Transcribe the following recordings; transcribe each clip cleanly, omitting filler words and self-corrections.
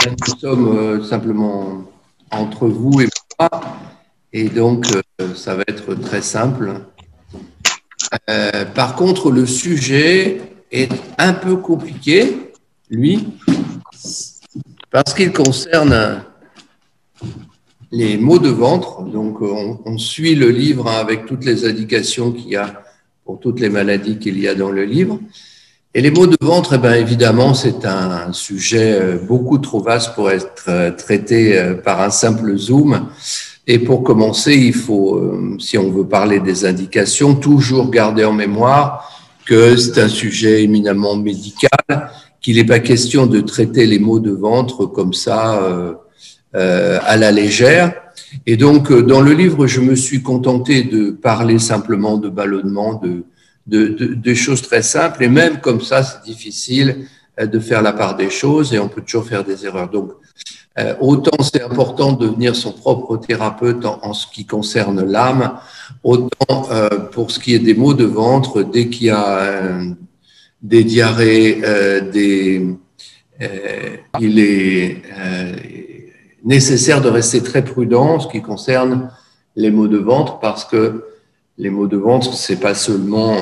Nous sommes simplement entre vous et moi, et donc ça va être très simple. Par contre, le sujet est un peu compliqué, lui, parce qu'il concerne les maux de ventre. Donc, on suit le livre avec toutes les indications qu'il y a pour toutes les maladies qu'il y a dans le livre. Et les maux de ventre, eh bien, évidemment, c'est un sujet beaucoup trop vaste pour être traité par un simple Zoom. Et pour commencer, il faut, si on veut parler des indications, toujours garder en mémoire que c'est un sujet éminemment médical, qu'il n'est pas question de traiter les maux de ventre comme ça à la légère. Et donc, dans le livre, je me suis contenté de parler simplement de ballonnement, de choses très simples. Et même comme ça, c'est difficile de faire la part des choses et on peut toujours faire des erreurs. Donc, autant c'est important de devenir son propre thérapeute en ce qui concerne l'âme, autant pour ce qui est des maux de ventre, dès qu'il y a des diarrhées, il est nécessaire de rester très prudent en ce qui concerne les maux de ventre, parce que les maux de ventre, c'est pas seulement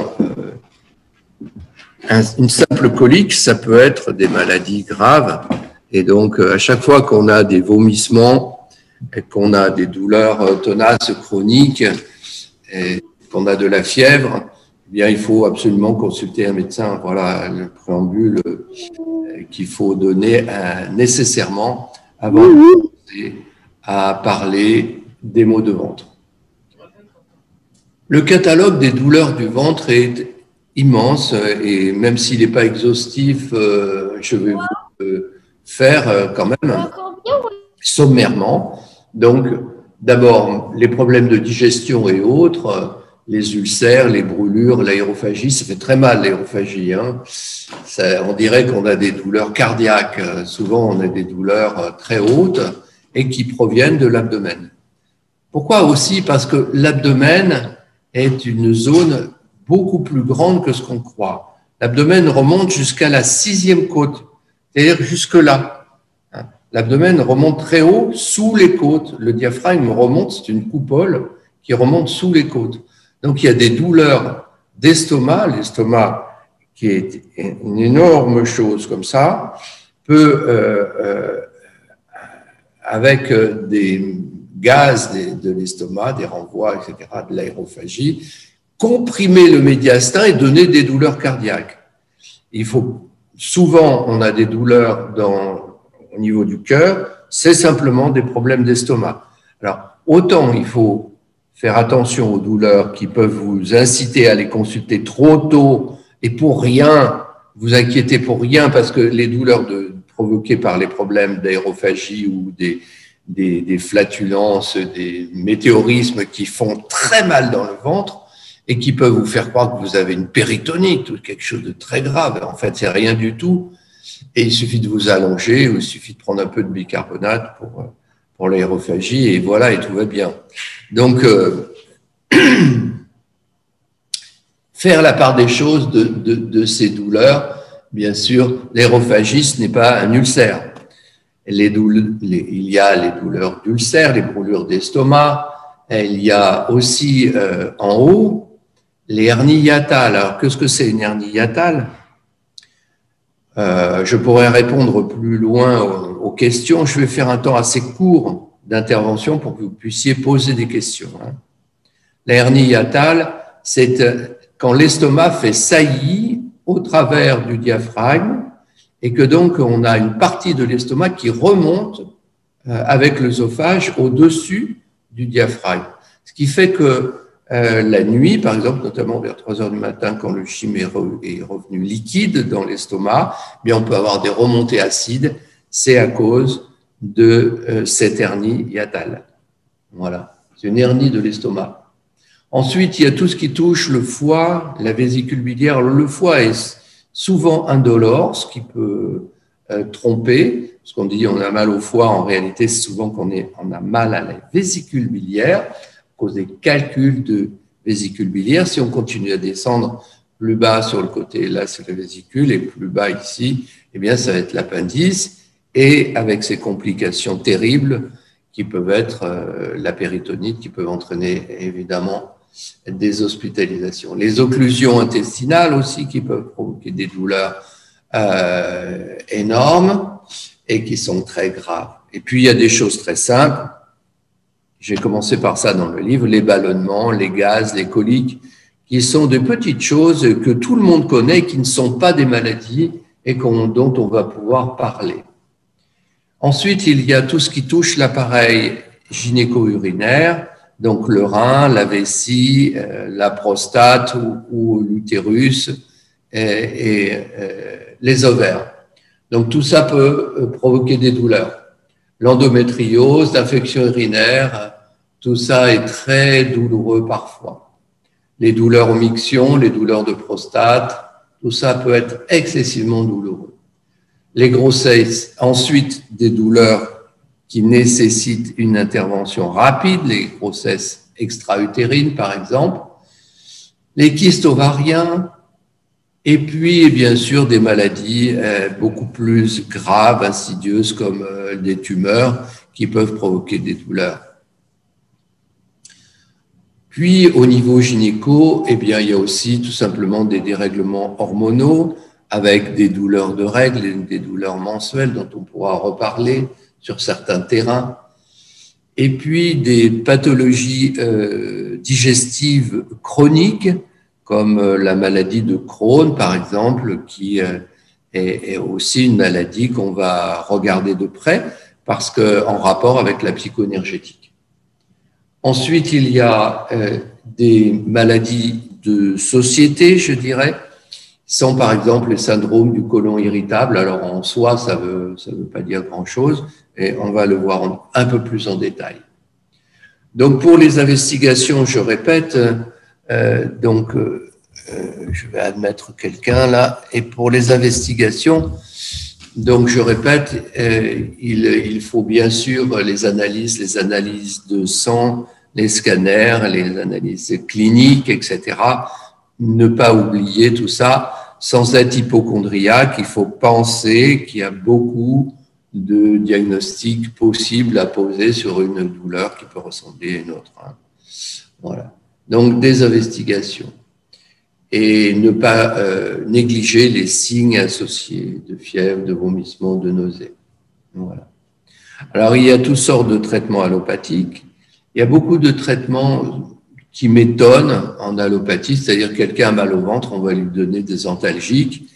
une simple colique, ça peut être des maladies graves. Et donc, à chaque fois qu'on a des vomissements, et qu'on a des douleurs tenaces chroniques, et qu'on a de la fièvre, eh bien, il faut absolument consulter un médecin. Voilà le préambule qu'il faut donner nécessairement avant de commencer à parler des maux de ventre. Le catalogue des douleurs du ventre est immense et même s'il n'est pas exhaustif, je vais vous faire quand même sommairement. Donc, d'abord, les problèmes de digestion et autres, les ulcères, les brûlures, l'aérophagie, ça fait très mal l'aérophagie. Hein. On dirait qu'on a des douleurs cardiaques. Souvent, on a des douleurs très hautes et qui proviennent de l'abdomen. Pourquoi aussi? Parce que l'abdomen est une zone beaucoup plus grande que ce qu'on croit. L'abdomen remonte jusqu'à la 6e côte, c'est-à-dire jusque-là. L'abdomen remonte très haut, sous les côtes. Le diaphragme remonte, c'est une coupole qui remonte sous les côtes. Donc, il y a des douleurs d'estomac. L'estomac, qui est une énorme chose comme ça, peut, avec des gaz de l'estomac, des renvois, etc., de l'aérophagie, comprimer le médiastin et donner des douleurs cardiaques. Souvent, on a des douleurs au niveau du cœur, c'est simplement des problèmes d'estomac. Alors, autant il faut faire attention aux douleurs qui peuvent vous inciter à les consulter trop tôt et pour rien, vous inquiétez pour rien, parce que les douleurs provoquées par les problèmes d'aérophagie ou des flatulences, des météorismes qui font très mal dans le ventre et qui peuvent vous faire croire que vous avez une péritonite ou quelque chose de très grave. En fait, c'est rien du tout. Et il suffit de vous allonger ou il suffit de prendre un peu de bicarbonate pour l'aérophagie et voilà, et tout va bien. Donc, faire la part des choses de ces douleurs, bien sûr, l'aérophagie, ce n'est pas un ulcère. Il y a les douleurs d'ulcère, les brûlures d'estomac, il y a aussi en haut les hernies hiatales. Alors, qu'est-ce que c'est une hernie hiatale? Je pourrais répondre plus loin aux questions. Je vais faire un temps assez court d'intervention pour que vous puissiez poser des questions. La hernie hiatale, c'est quand l'estomac fait saillie au travers du diaphragme et que donc on a une partie de l'estomac qui remonte avec l'œsophage au-dessus du diaphragme. Ce qui fait que la nuit, par exemple, notamment vers 3 heures du matin, quand le chyme est revenu liquide dans l'estomac, bien on peut avoir des remontées acides. C'est à cause de cette hernie hiatale. Voilà, c'est une hernie de l'estomac. Ensuite, il y a tout ce qui touche le foie, la vésicule biliaire. Alors, le foie est souvent indolore, ce qui peut tromper. Parce qu'on dit on a mal au foie, en réalité, c'est souvent qu'on a mal à la vésicule biliaire à cause des calculs de vésicule biliaire. Si on continue à descendre plus bas sur le côté, là, c'est la vésicule, et plus bas ici, eh bien, ça va être l'appendice. et avec ces complications terribles qui peuvent être la péritonite, qui peuvent entraîner évidemment des hospitalisations. Les occlusions intestinales aussi qui peuvent provoquer des douleurs énormes et qui sont très graves. Et puis il y a des choses très simples. J'ai commencé par ça dans le livre, les ballonnements, les gaz, les coliques, qui sont de petites choses que tout le monde connaît, qui ne sont pas des maladies et dont on va pouvoir parler. Ensuite, il y a tout ce qui touche l'appareil gynéco-urinaire, donc le rein, la vessie, la prostate ou l'utérus et les ovaires. Donc tout ça peut provoquer des douleurs. L'endométriose, l'infection urinaire, tout ça est très douloureux parfois. Les douleurs aux miction, les douleurs de prostate, tout ça peut être excessivement douloureux. Les grossesses, ensuite des douleurs qui nécessitent une intervention rapide, les grossesses extra-utérines par exemple, les kystes ovariens, et puis bien sûr des maladies beaucoup plus graves, insidieuses comme des tumeurs qui peuvent provoquer des douleurs. Puis au niveau gynéco, eh bien, il y a aussi tout simplement des dérèglements hormonaux avec des douleurs de règles et des douleurs menstruelles dont on pourra reparler sur certains terrains. Et puis des pathologies digestives chroniques comme la maladie de Crohn, par exemple, qui est aussi une maladie qu'on va regarder de près parce qu'en rapport avec la psychoénergétique. Ensuite, il y a des maladies de société, je dirais, sont par exemple les syndromes du côlon irritable. Alors en soi, ça veut pas dire grand-chose, et on va le voir un peu plus en détail. Donc pour les investigations, je répète, je vais admettre quelqu'un là, et pour les investigations, donc je répète, il faut bien sûr les analyses de sang, les scanners, les analyses cliniques, etc. Ne pas oublier tout ça. Sans être hypocondriaque, il faut penser qu'il y a beaucoup de diagnostics possibles à poser sur une douleur qui peut ressembler à une autre. Voilà. Donc, des investigations. Et ne pas négliger les signes associés de fièvre, de vomissement, de nausée. Voilà. Alors, il y a toutes sortes de traitements allopathiques. Il y a beaucoup de traitements qui m'étonnent en allopathie, c'est-à-dire quelqu'un a mal au ventre, on va lui donner des antalgiques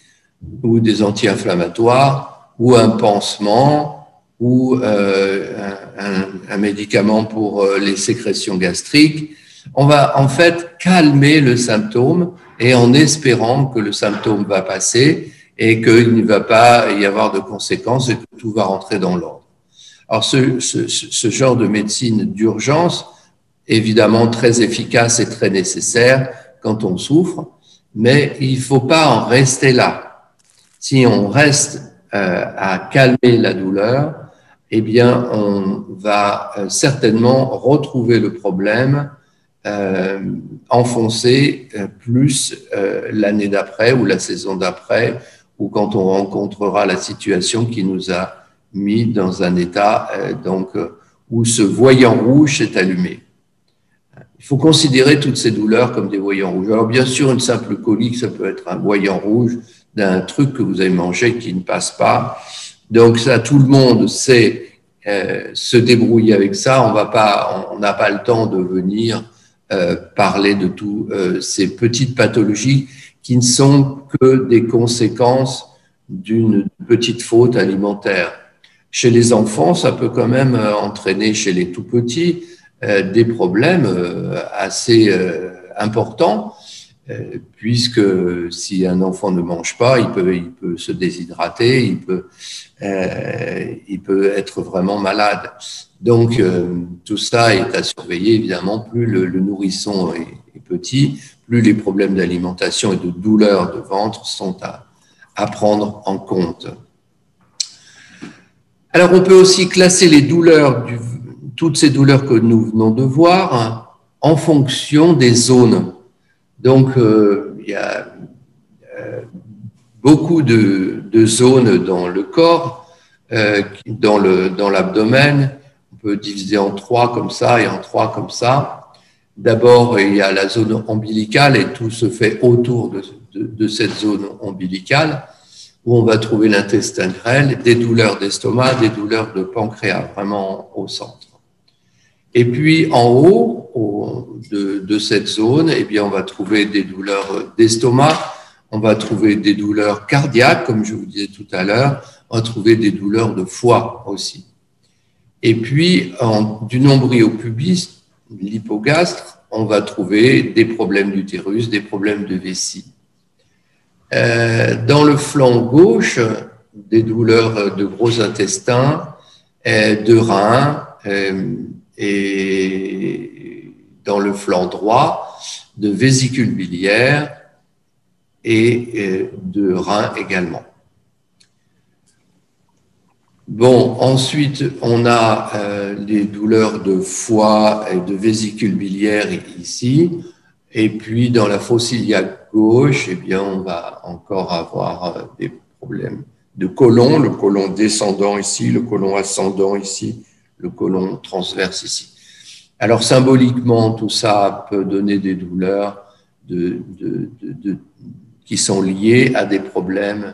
ou des anti-inflammatoires ou un pansement ou un médicament pour les sécrétions gastriques. On va en fait calmer le symptôme et en espérant que le symptôme va passer et qu'il ne va pas y avoir de conséquences et que tout va rentrer dans l'ordre. Alors ce genre de médecine d'urgence, évidemment très efficace et très nécessaire quand on souffre, mais il ne faut pas en rester là. Si on reste à calmer la douleur, eh bien on va certainement retrouver le problème enfoncer plus l'année d'après ou la saison d'après ou quand on rencontrera la situation qui nous a mis dans un état où ce voyant rouge s'est allumé. Il faut considérer toutes ces douleurs comme des voyants rouges. Alors bien sûr, une simple colique, ça peut être un voyant rouge d'un truc que vous avez mangé qui ne passe pas. Donc ça, tout le monde sait se débrouiller avec ça. On n'a pas le temps de venir parler de tous ces petites pathologies qui ne sont que des conséquences d'une petite faute alimentaire. Chez les enfants, ça peut quand même entraîner chez les tout petits des problèmes assez importants, puisque si un enfant ne mange pas, il peut se déshydrater, il peut être vraiment malade. Donc, tout ça est à surveiller, évidemment. Plus le nourrisson est petit, plus les problèmes d'alimentation et de douleur de ventre sont à prendre en compte. Alors, on peut aussi classer les douleurs, toutes ces douleurs que nous venons de voir, en fonction des zones. Donc, il y a beaucoup de zones dans le corps dans l'abdomen. On peut diviser en 3 comme ça et en 3 comme ça. D'abord, il y a la zone ombilicale et tout se fait autour de cette zone ombilicale où on va trouver l'intestin grêle, des douleurs d'estomac, des douleurs de pancréas, vraiment au centre. Et puis, en haut de cette zone, eh bien, on va trouver des douleurs d'estomac, on va trouver des douleurs cardiaques, comme je vous disais tout à l'heure, on va trouver des douleurs de foie aussi. Et puis, du nombril au pubis, l'hypogastre, on va trouver des problèmes d'utérus, des problèmes de vessie. Dans le flanc gauche, des douleurs de gros intestins, de reins, et dans le flanc droit, de vésicule biliaire et de reins également. Bon, ensuite, on a les douleurs de foie et de vésicule biliaire ici. Et puis, dans la fosse iliaque gauche, eh bien, on va encore avoir des problèmes de côlon, le côlon descendant ici, le côlon ascendant ici, le côlon transverse ici. Alors, symboliquement, tout ça peut donner des douleurs qui sont liées à des problèmes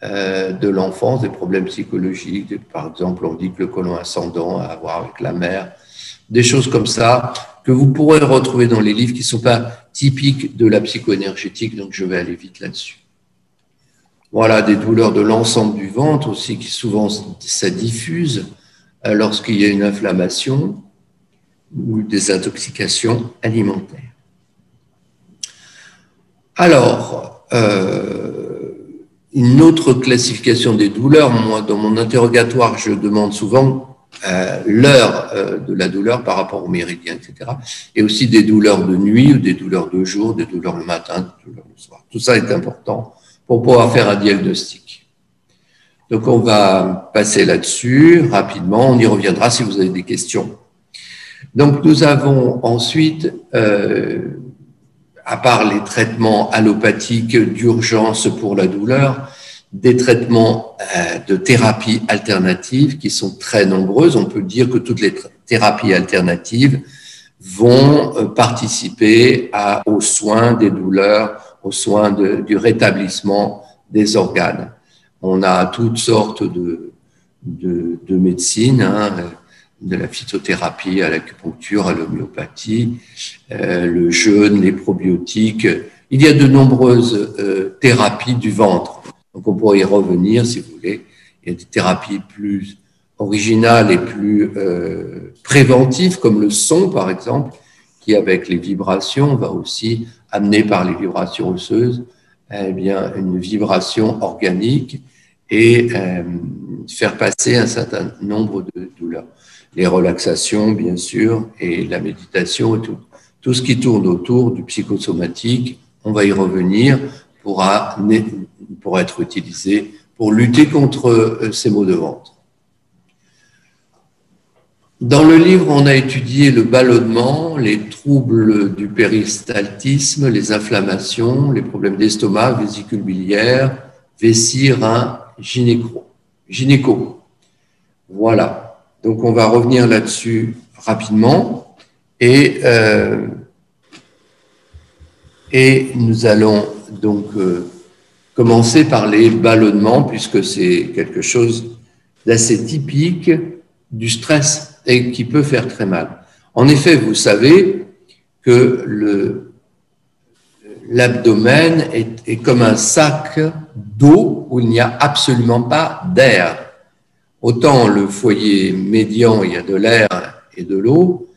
de l'enfance, des problèmes psychologiques. Par exemple, on dit que le côlon ascendant a à voir avec la mère, des choses comme ça que vous pourrez retrouver dans les livres qui ne sont pas typiques de la psychoénergétique, donc je vais aller vite là-dessus. Voilà, des douleurs de l'ensemble du ventre aussi, qui souvent ça diffuse lorsqu'il y a une inflammation ou des intoxications alimentaires. Alors, une autre classification des douleurs, moi, dans mon interrogatoire, je demande souvent l'heure de la douleur par rapport au méridien, etc. Et aussi des douleurs de nuit ou des douleurs de jour, des douleurs le matin, des douleurs le soir. Tout ça est important pour pouvoir faire un diagnostic. Donc, on va passer là-dessus rapidement. On y reviendra si vous avez des questions. Donc, nous avons ensuite, à part les traitements allopathiques d'urgence pour la douleur, des traitements de thérapie alternative qui sont très nombreuses. On peut dire que toutes les thérapies alternatives vont participer aux soins des douleurs, aux soins du rétablissement des organes. On a toutes sortes de médecines, hein, de la phytothérapie à l'acupuncture, à l'homéopathie, le jeûne, les probiotiques. Il y a de nombreuses thérapies du ventre. Donc, on pourrait y revenir, si vous voulez. Il y a des thérapies plus originales et plus préventives, comme le son, par exemple, qui, avec les vibrations, va aussi amener par les vibrations osseuses, eh bien, une vibration organique et faire passer un certain nombre de douleurs. Les relaxations, bien sûr, et la méditation, et tout ce qui tourne autour du psychosomatique, on va y revenir, pourra être utilisé pour lutter contre ces maux de ventre. Dans le livre, on a étudié le ballonnement, les troubles du péristaltisme, les inflammations, les problèmes d'estomac, vésicule biliaire, vessie, rein, gynéco. Voilà. Donc, on va revenir là-dessus rapidement et nous allons donc commencer par les ballonnements puisque c'est quelque chose d'assez typique du stress et qui peut faire très mal. En effet, vous savez que l'abdomen est comme un sac d'eau où il n'y a absolument pas d'air. Autant le foyer médian, il y a de l'air et de l'eau,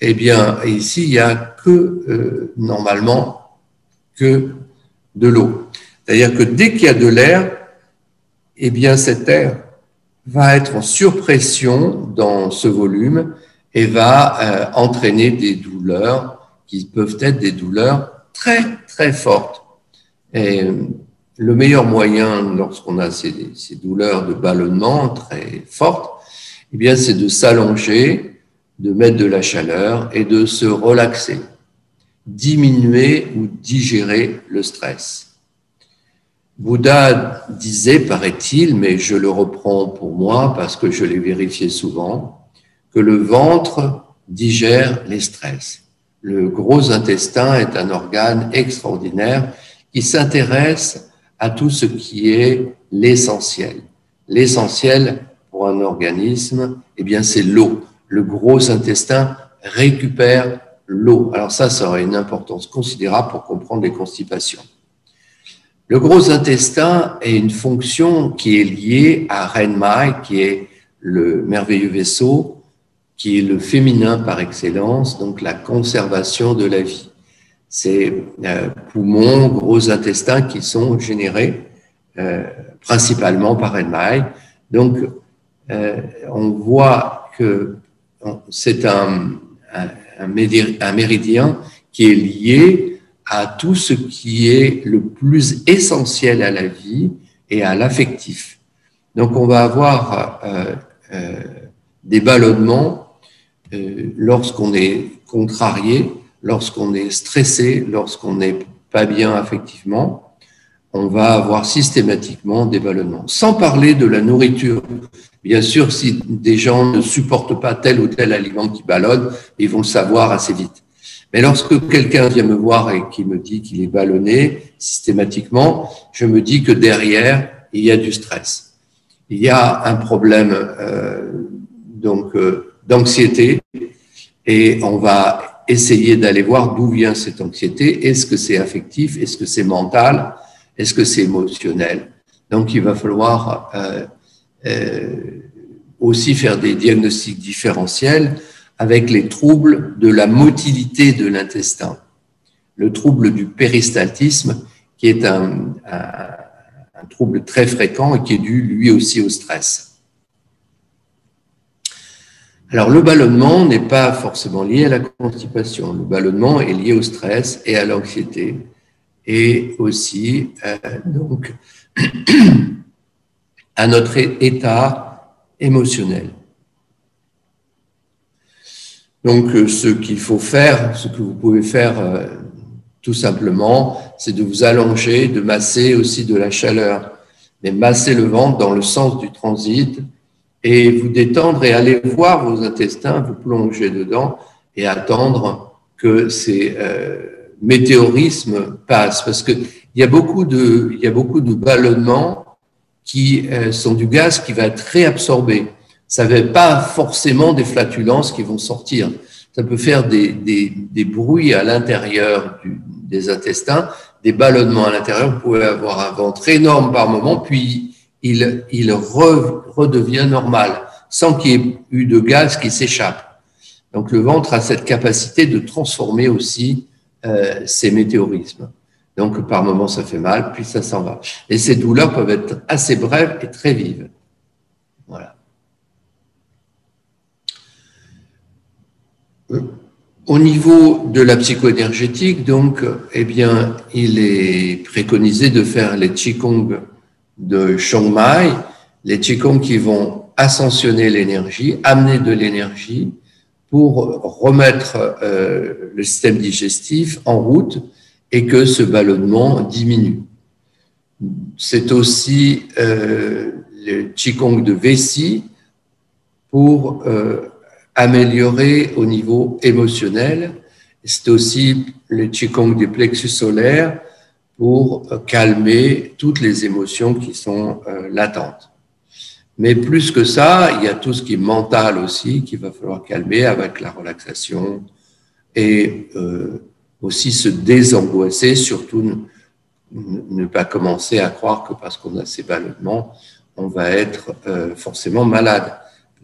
eh bien, ici, il n'y a que, normalement, que de l'eau. C'est-à-dire que dès qu'il y a de l'air, eh bien, cet air va être en surpression dans ce volume et va entraîner des douleurs qui peuvent être des douleurs très, très fortes. Et le meilleur moyen, lorsqu'on a ces douleurs de ballonnement très fortes, eh bien, c'est de s'allonger, de mettre de la chaleur et de se relaxer, diminuer ou digérer le stress. Bouddha disait, paraît-il, mais je le reprends pour moi parce que je l'ai vérifié souvent, que le ventre digère les stress. Le gros intestin est un organe extraordinaire qui s'intéresse à tout ce qui est l'essentiel. L'essentiel pour un organisme, eh bien, c'est l'eau. Le gros intestin récupère l'eau. Alors ça aurait une importance considérable pour comprendre les constipations. Le gros intestin est une fonction qui est liée à Renmai, qui est le merveilleux vaisseau, qui est le féminin par excellence, donc la conservation de la vie. C'est poumons, gros intestins qui sont générés principalement par Renmai. Donc, on voit que c'est un méridien qui est lié à tout ce qui est le plus essentiel à la vie et à l'affectif. Donc, on va avoir des ballonnements lorsqu'on est contrarié, lorsqu'on est stressé, lorsqu'on n'est pas bien affectivement. On va avoir systématiquement des ballonnements. Sans parler de la nourriture. Bien sûr, si des gens ne supportent pas tel ou tel aliment qui ballonne, ils vont le savoir assez vite. Mais lorsque quelqu'un vient me voir et qui me dit qu'il est ballonné systématiquement, je me dis que derrière, il y a du stress. Il y a un problème d'anxiété et on va essayer d'aller voir d'où vient cette anxiété. Est-ce que c'est affectif? Est-ce que c'est mental? Est-ce que c'est émotionnel? Donc, il va falloir aussi faire des diagnostics différentiels avec les troubles de la motilité de l'intestin, le trouble du péristaltisme, qui est un trouble très fréquent et qui est dû lui aussi au stress. Alors, le ballonnement n'est pas forcément lié à la constipation. Le ballonnement est lié au stress et à l'anxiété et aussi donc à notre état émotionnel. Donc, ce qu'il faut faire, ce que vous pouvez faire tout simplement, c'est de vous allonger, de masser aussi de la chaleur, mais masser le ventre dans le sens du transit et vous détendre et aller voir vos intestins, vous plonger dedans et attendre que ces météorismes passent. Parce qu'il y a beaucoup de ballonnements qui sont du gaz qui va être réabsorbé. Ça ne fait pas forcément des flatulences qui vont sortir. Ça peut faire des bruits à l'intérieur des intestins, des ballonnements à l'intérieur. Vous pouvez avoir un ventre énorme par moment, puis il redevient normal, sans qu'il y ait eu de gaz qui s'échappe. Donc le ventre a cette capacité de transformer aussi ces météorismes. Donc par moment ça fait mal, puis ça s'en va. Et ces douleurs peuvent être assez brèves et très vives. Voilà. Au niveau de la psychoénergétique, donc, eh bien, il est préconisé de faire les Qigong de Chongmai, les Qigong qui vont ascensionner l'énergie, amener de l'énergie pour remettre le système digestif en route et que ce ballonnement diminue. C'est aussi le Qigong de Vessi pour améliorer au niveau émotionnel. C'est aussi le Qigong des plexus solaires pour calmer toutes les émotions qui sont latentes. Mais plus que ça, il y a tout ce qui est mental aussi qu'il va falloir calmer avec la relaxation et aussi se désangoisser, surtout ne pas commencer à croire que parce qu'on a ces ballonnements, on va être forcément malade.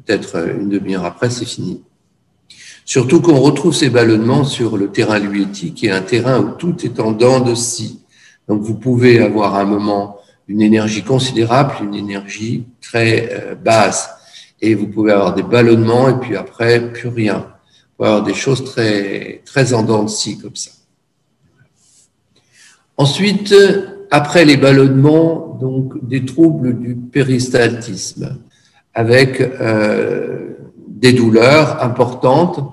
Peut-être une demi-heure après, c'est fini. Surtout qu'on retrouve ces ballonnements sur le terrain luétique, qui est un terrain où tout est en dents de scie. Donc, vous pouvez avoir à un moment une énergie considérable, une énergie très basse. Et vous pouvez avoir des ballonnements et puis après, plus rien. Vous pouvez avoir des choses très, très en dents de scie comme ça. Ensuite, après les ballonnements, donc des troubles du péristaltisme, avec des douleurs importantes,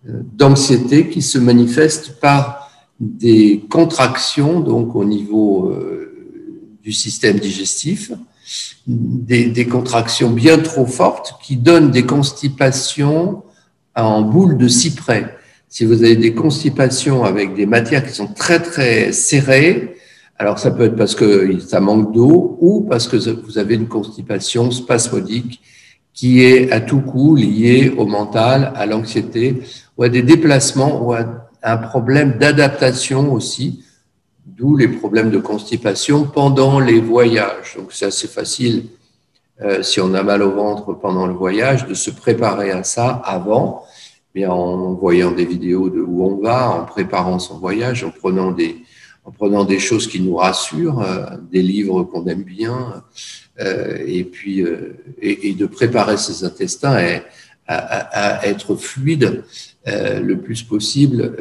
d'anxiété qui se manifestent par des contractions donc au niveau du système digestif, des contractions bien trop fortes qui donnent des constipations en boule de cyprès. Si vous avez des constipations avec des matières qui sont très, très serrées, alors ça peut être parce que ça manque d'eau ou parce que vous avez une constipation spasmodique qui est à tout coup liée au mental, à l'anxiété ou à des déplacements ou à un problème d'adaptation aussi, d'où les problèmes de constipation pendant les voyages. Donc c'est assez facile, si on a mal au ventre pendant le voyage, de se préparer à ça avant, bien en voyant des vidéos de où on va, en préparant son voyage, en prenant des choses qui nous rassurent, des livres qu'on aime bien, et puis de préparer ses intestins à être fluide le plus possible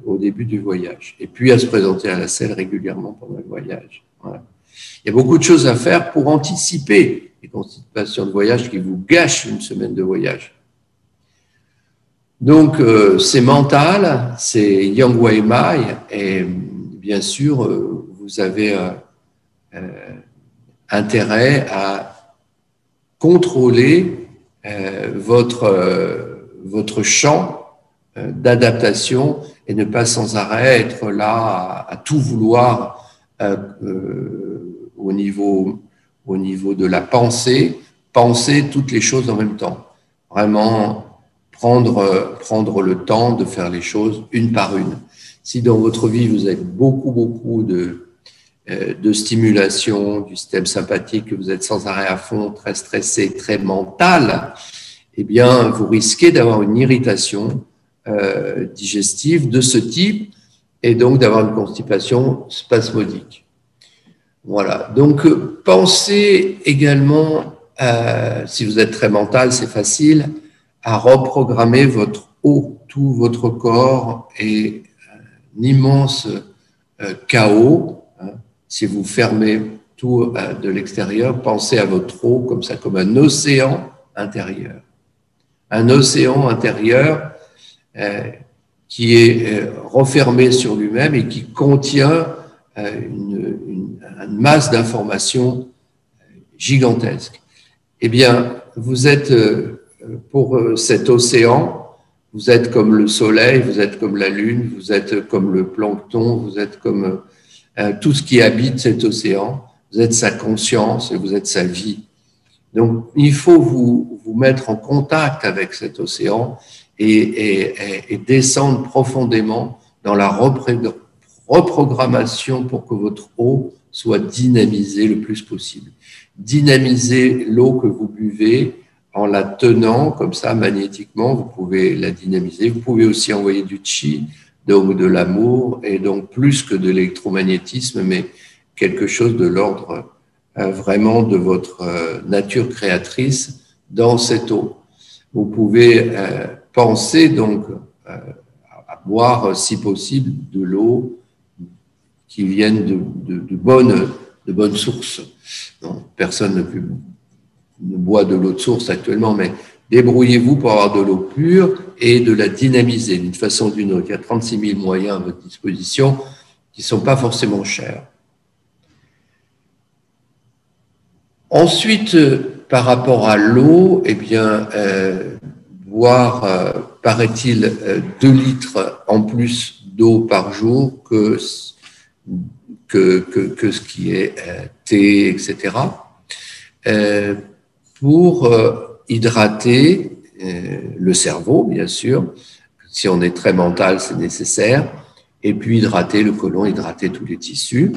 au début du voyage. Et puis à se présenter à la selle régulièrement pendant le voyage. Voilà. Il y a beaucoup de choses à faire pour anticiper les constipations de voyage qui vous gâchent une semaine de voyage. Donc, c'est mental, c'est Yang Wei Mai, et bien sûr, vous avez intérêt à contrôler votre champ d'adaptation et ne pas sans arrêt être là à tout vouloir au niveau de la pensée, penser toutes les choses en même temps. Vraiment prendre le temps de faire les choses une par une. Si dans votre vie, vous avez beaucoup de stimulation du système sympathique, que vous êtes sans arrêt à fond, très stressé, très mental, eh bien, vous risquez d'avoir une irritation digestive de ce type et donc d'avoir une constipation spasmodique. Voilà. Donc, pensez également, si vous êtes très mental, c'est facile, à reprogrammer votre eau. Tout votre corps est un immense chaos. Si vous fermez tout de l'extérieur, pensez à votre eau comme ça, comme un océan intérieur. Un océan intérieur qui est refermé sur lui-même et qui contient une masse d'informations gigantesques. Eh bien, vous êtes, pour cet océan, vous êtes comme le soleil, vous êtes comme la lune, vous êtes comme le plancton, vous êtes comme tout ce qui habite cet océan, vous êtes sa conscience et vous êtes sa vie. Donc, il faut vous mettre en contact avec cet océan et descendre profondément dans la reprogrammation pour que votre eau soit dynamisée le plus possible. Dynamiser l'eau que vous buvez en la tenant comme ça magnétiquement, vous pouvez la dynamiser. Vous pouvez aussi envoyer du chi, donc de l'amour, et donc plus que de l'électromagnétisme, mais quelque chose de l'ordre vraiment de votre nature créatrice dans cette eau. Vous pouvez penser donc à boire, si possible, de l'eau qui vienne de bonnes sources. Donc, personne ne boit de l'eau de source actuellement, mais débrouillez-vous pour avoir de l'eau pure et de la dynamiser d'une façon ou d'une autre. Il y a 36 000 moyens à votre disposition qui ne sont pas forcément chers. Ensuite, par rapport à l'eau, eh bien, boire, paraît-il, 2 litres en plus d'eau par jour que ce qui est thé, etc. Pour hydrater le cerveau, bien sûr. Si on est très mental, c'est nécessaire. Et puis hydrater le côlon, hydrater tous les tissus.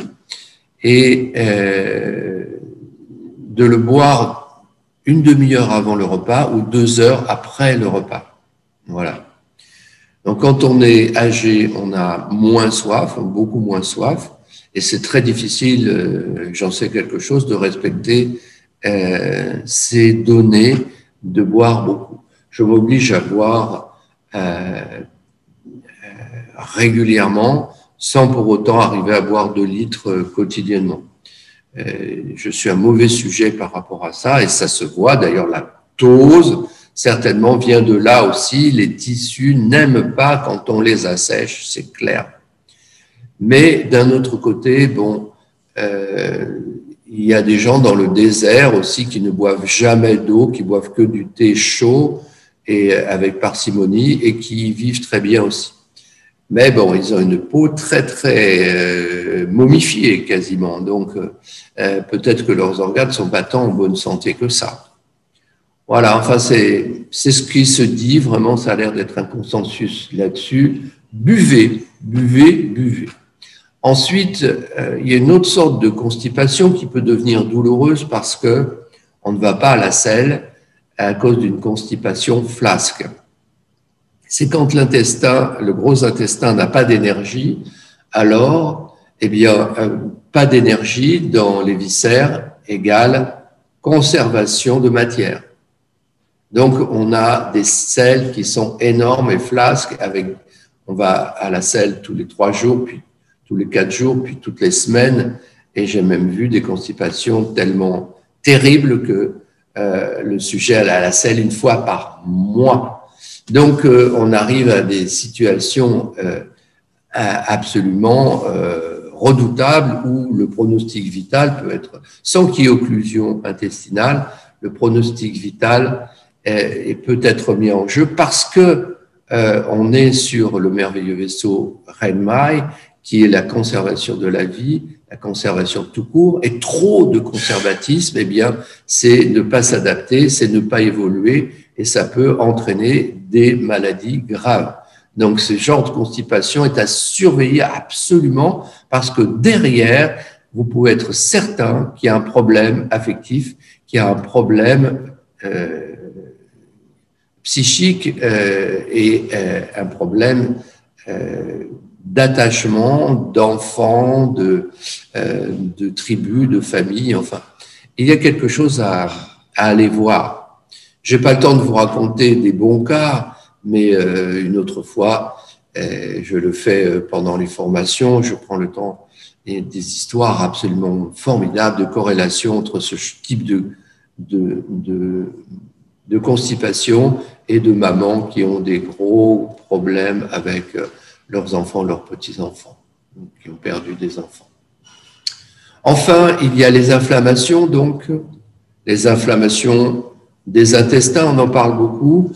Et de le boire une demi-heure avant le repas ou 2 heures après le repas. Voilà. Donc, quand on est âgé, on a moins soif, beaucoup moins soif. Et c'est très difficile, j'en sais quelque chose, de respecter ces données de boire beaucoup. Je m'oblige à boire régulièrement sans pour autant arriver à boire 2 litres quotidiennement. Je suis un mauvais sujet par rapport à ça et ça se voit. D'ailleurs, la lactose, certainement, vient de là aussi. Les tissus n'aiment pas quand on les assèche, c'est clair. Mais d'un autre côté, bon, il y a des gens dans le désert aussi qui ne boivent jamais d'eau, qui boivent que du thé chaud et avec parcimonie et qui vivent très bien aussi. Mais bon, ils ont une peau très, très momifiée quasiment. Donc, peut-être que leurs organes ne sont pas tant en bonne santé que ça. Voilà, enfin, c'est ce qui se dit. Vraiment, ça a l'air d'être un consensus là-dessus. Buvez, buvez, buvez. Ensuite, il y a une autre sorte de constipation qui peut devenir douloureuse parce que on ne va pas à la selle à cause d'une constipation flasque. C'est quand l'intestin, le gros intestin n'a pas d'énergie, alors, eh bien, pas d'énergie dans les viscères égale conservation de matière. Donc, on a des selles qui sont énormes et flasques. On va à la selle tous les 3 jours, puis tous les 4 jours, puis toutes les semaines. Et j'ai même vu des constipations tellement terribles que le sujet allait à la selle 1 fois par mois. Donc, on arrive à des situations absolument redoutables où le pronostic vital peut être, sans qu'il y ait occlusion intestinale, le pronostic vital peut être mis en jeu parce que on est sur le merveilleux vaisseau Renmai, qui est la conservation de la vie, la conservation tout court, et trop de conservatisme, eh bien, c'est ne pas s'adapter, c'est ne pas évoluer, et ça peut entraîner des maladies graves. Donc, ce genre de constipation est à surveiller absolument parce que derrière, vous pouvez être certain qu'il y a un problème affectif, qu'il y a un problème psychique et un problème d'attachement, d'enfants, de tribus, de familles, enfin. Il y a quelque chose à aller voir. Je n'ai pas le temps de vous raconter des bons cas, mais une autre fois, je le fais pendant les formations, je prends le temps et des histoires absolument formidables de corrélation entre ce type de constipation et de mamans qui ont des gros problèmes avec leurs enfants, leurs petits-enfants, qui ont perdu des enfants. Enfin, il y a les inflammations, donc les inflammations des intestins, on en parle beaucoup.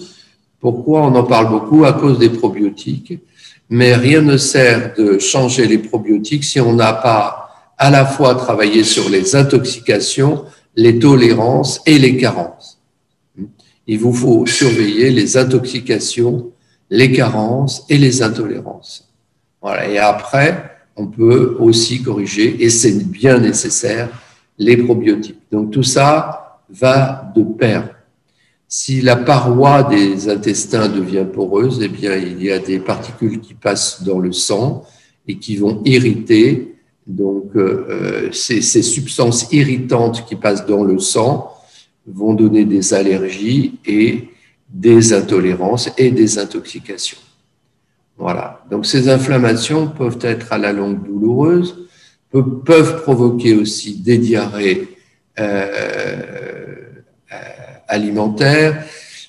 Pourquoi on en parle beaucoup? À cause des probiotiques. Mais rien ne sert de changer les probiotiques si on n'a pas à la fois travaillé sur les intoxications, les tolérances et les carences. Il vous faut surveiller les intoxications, les carences et les intolérances. Voilà. Et après, on peut aussi corriger, et c'est bien nécessaire, les probiotiques. Donc tout ça va de pair. Si la paroi des intestins devient poreuse, eh bien, il y a des particules qui passent dans le sang et qui vont irriter. Donc, ces substances irritantes qui passent dans le sang vont donner des allergies et des intolérances et des intoxications. Voilà. Donc, ces inflammations peuvent être à la longue douloureuses, peuvent provoquer aussi des diarrhées alimentaires,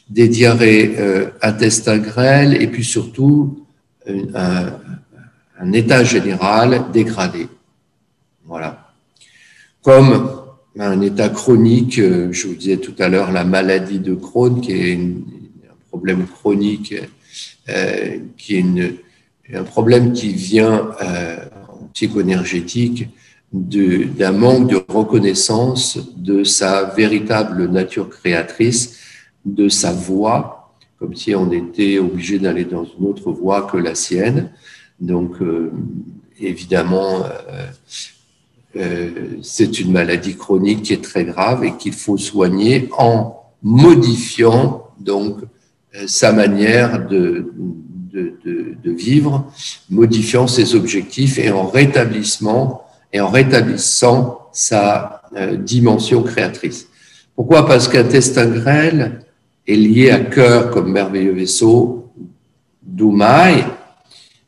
des diarrhées intestin grêle et puis surtout un état général dégradé. Voilà. Comme un état chronique, je vous disais tout à l'heure, la maladie de Crohn, qui est un problème chronique, qui est un problème qui vient en psychoénergétique d'un manque de reconnaissance de sa véritable nature créatrice, de sa voix, comme si on était obligé d'aller dans une autre voie que la sienne. Donc, évidemment, c'est une maladie chronique qui est très grave et qu'il faut soigner en modifiant donc sa manière de vivre, modifiant ses objectifs et en rétablissant sa dimension créatrice. Pourquoi? Parce qu'intestin grêle est lié à cœur comme merveilleux vaisseau d'Umai.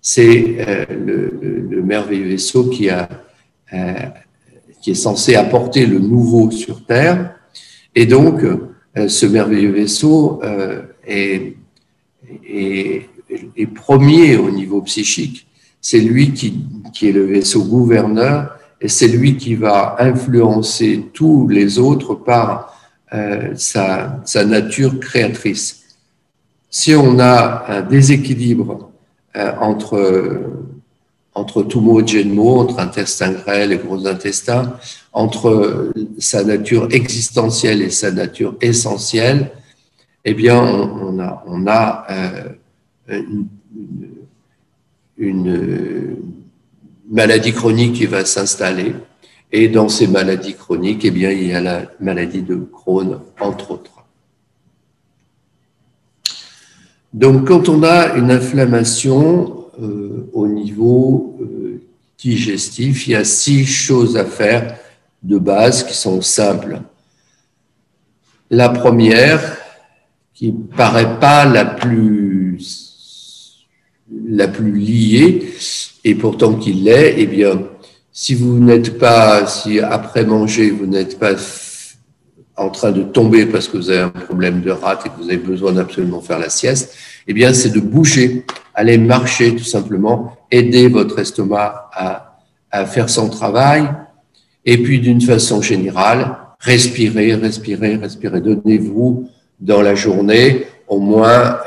C'est le merveilleux vaisseau qui est censé apporter le nouveau sur Terre. Et donc, ce merveilleux vaisseau est premier au niveau psychique. C'est lui qui est le vaisseau gouverneur et c'est lui qui va influencer tous les autres par sa nature créatrice. Si on a un déséquilibre entre Tummo et Genmo, entre intestin grêle et gros intestin, entre sa nature existentielle et sa nature essentielle, eh bien, on a une maladie chronique qui va s'installer. Et dans ces maladies chroniques, eh bien, il y a la maladie de Crohn, entre autres. Donc, quand on a une inflammation au niveau digestif, il y a 6 choses à faire de base qui sont simples. La première, qui paraît pas la plus liée, et pourtant qu'il l'est, eh bien, si après manger, vous n'êtes pas en train de tomber parce que vous avez un problème de rate et que vous avez besoin d'absolument faire la sieste, eh bien, c'est de bouger, aller marcher tout simplement, aider votre estomac à faire son travail, et puis d'une façon générale, respirez. Donnez-vous dans la journée au moins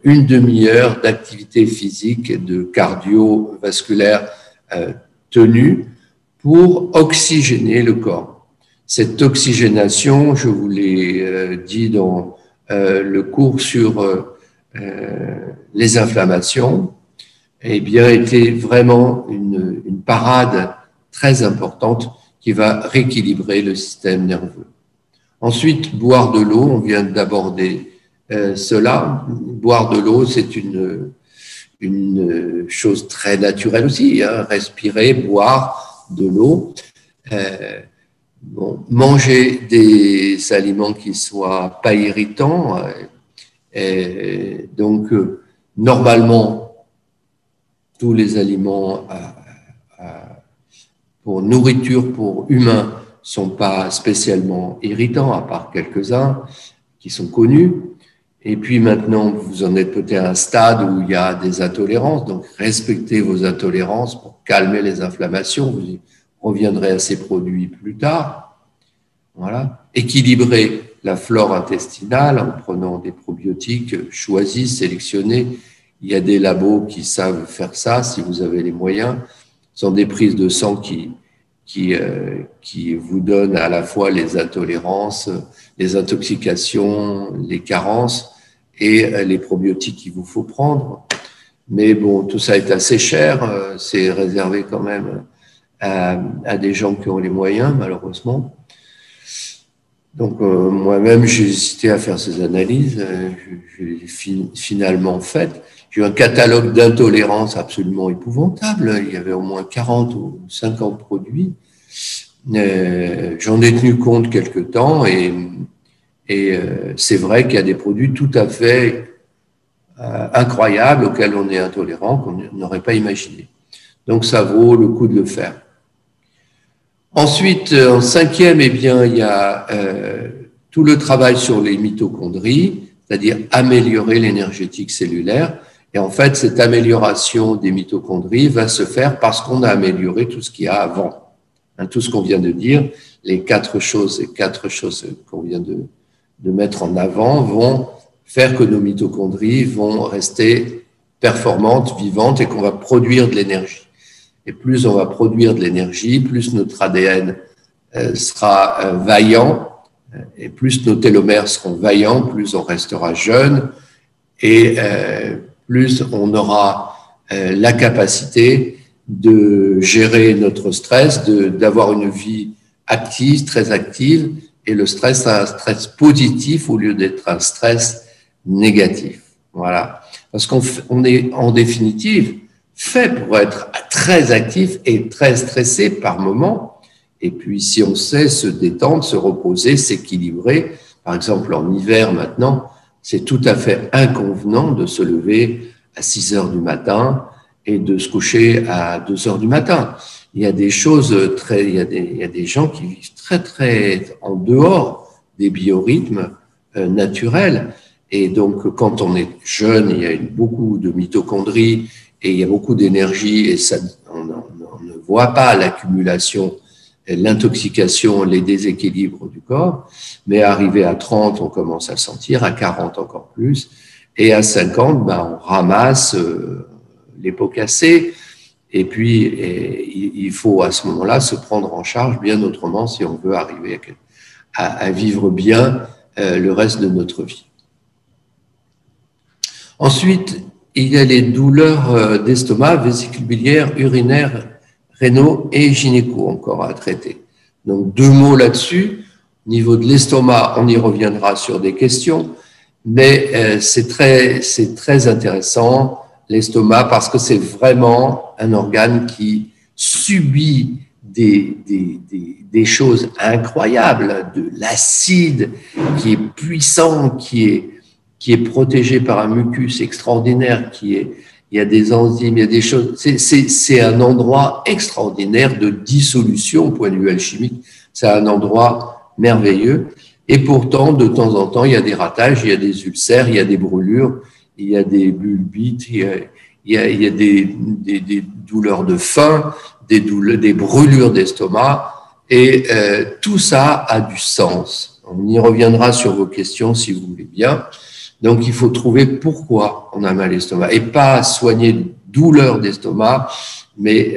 une demi-heure d'activité physique et de cardiovasculaire tenue pour oxygéner le corps. Cette oxygénation, je vous l'ai dit dans le cours sur les inflammations, eh bien, était vraiment une parade très importante qui va rééquilibrer le système nerveux. Ensuite, boire de l'eau, on vient d'aborder cela. Boire de l'eau, c'est une chose très naturelle aussi, hein. Respirer, boire de l'eau. Manger des aliments qui soient pas irritants. Donc, normalement, tous les aliments pour nourriture, pour humains, sont pas spécialement irritants, à part quelques-uns qui sont connus. Et puis maintenant, vous en êtes peut-être à un stade où il y a des intolérances, donc respectez vos intolérances pour calmer les inflammations. Vous y reviendrez à ces produits plus tard. Voilà. Équilibrez la flore intestinale en prenant des probiotiques choisis, sélectionnés. Il y a des labos qui savent faire ça si vous avez les moyens. Ce sont des prises de sang qui vous donnent à la fois les intolérances, les intoxications, les carences et les probiotiques qu'il vous faut prendre. Mais bon, tout ça est assez cher. C'est réservé quand même à des gens qui ont les moyens, malheureusement. Donc, moi-même, j'ai hésité à faire ces analyses. Je l'ai finalement faites. J'ai eu un catalogue d'intolérances absolument épouvantable. Il y avait au moins 40 ou 50 produits. J'en ai tenu compte quelque temps et c'est vrai qu'il y a des produits tout à fait incroyables auxquels on est intolérant, qu'on n'aurait pas imaginé. Donc, ça vaut le coup de le faire. Ensuite, en cinquième, eh bien, il y a tout le travail sur les mitochondries, c'est-à-dire améliorer l'énergétique cellulaire. Et en fait, cette amélioration des mitochondries va se faire parce qu'on a amélioré tout ce qu'il y a avant. Hein, tout ce qu'on vient de dire, les quatre choses qu'on vient de mettre en avant vont faire que nos mitochondries vont rester performantes, vivantes et qu'on va produire de l'énergie. Et plus on va produire de l'énergie, plus notre ADN sera vaillant, et plus nos télomères seront vaillants, plus on restera jeune, et plus on aura la capacité de gérer notre stress, d'avoir une vie active, très active, et le stress sera un stress positif au lieu d'être un stress négatif. Voilà. Parce qu'on est en définitive fait pour être très actif et très stressé par moment. Et puis, si on sait se détendre, se reposer, s'équilibrer, par exemple, en hiver maintenant, c'est tout à fait inconvenant de se lever à 6 heures du matin et de se coucher à 2 heures du matin. Il y a des choses il y a des gens qui vivent très en dehors des biorhythmes naturels Et donc, quand on est jeune, il y a beaucoup de mitochondries et il y a beaucoup d'énergie et ça, on ne voit pas l'accumulation, l'intoxication, les déséquilibres du corps. Mais arrivé à 30, on commence à le sentir, à 40 encore plus. Et à 50, on ramasse les pots cassés. Et puis, il faut à ce moment-là se prendre en charge bien autrement si on veut arriver à vivre bien le reste de notre vie. Ensuite, il y a les douleurs d'estomac, vésicule biliaire, urinaire, rénaux et gynéco encore à traiter. Donc, 2 mots là-dessus. Au niveau de l'estomac, on y reviendra sur des questions, mais c'est très intéressant, l'estomac, parce que c'est vraiment un organe qui subit des choses incroyables, de l'acide qui est puissant, qui est protégé par un mucus extraordinaire, il y a des enzymes, il y a des choses. C'est un endroit extraordinaire de dissolution au point de vue alchimique. C'est un endroit merveilleux. Et pourtant, de temps en temps, il y a des ratages, il y a des ulcères, il y a des brûlures, il y a des bulbites, il y a des douleurs de faim, des brûlures d'estomac. Et tout ça a du sens. On y reviendra sur vos questions si vous voulez bien. Donc, il faut trouver pourquoi on a mal à l'estomac et pas soigner une douleur d'estomac, mais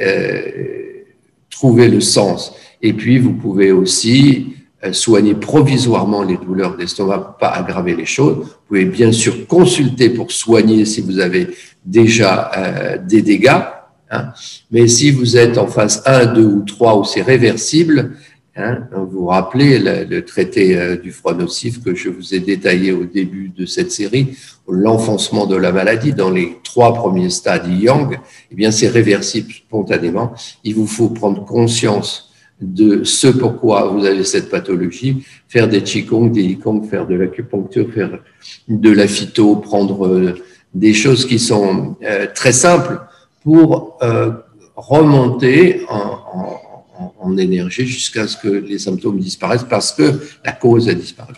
trouver le sens. Et puis, vous pouvez aussi soigner provisoirement les douleurs d'estomac pour pas aggraver les choses. Vous pouvez bien sûr consulter pour soigner si vous avez déjà des dégâts. Hein. Mais si vous êtes en phase 1, 2 ou 3 où c'est réversible, hein, vous vous rappelez le traité du froid nocif que je vous ai détaillé au début de cette série, l'enfoncement de la maladie dans les 3 premiers stades yang, eh bien c'est réversible spontanément. Il vous faut prendre conscience de ce pourquoi vous avez cette pathologie, faire des qigong, des yikong, faire de l'acupuncture, faire de la phyto, prendre des choses qui sont très simples pour remonter en énergie jusqu'à ce que les symptômes disparaissent parce que la cause a disparu.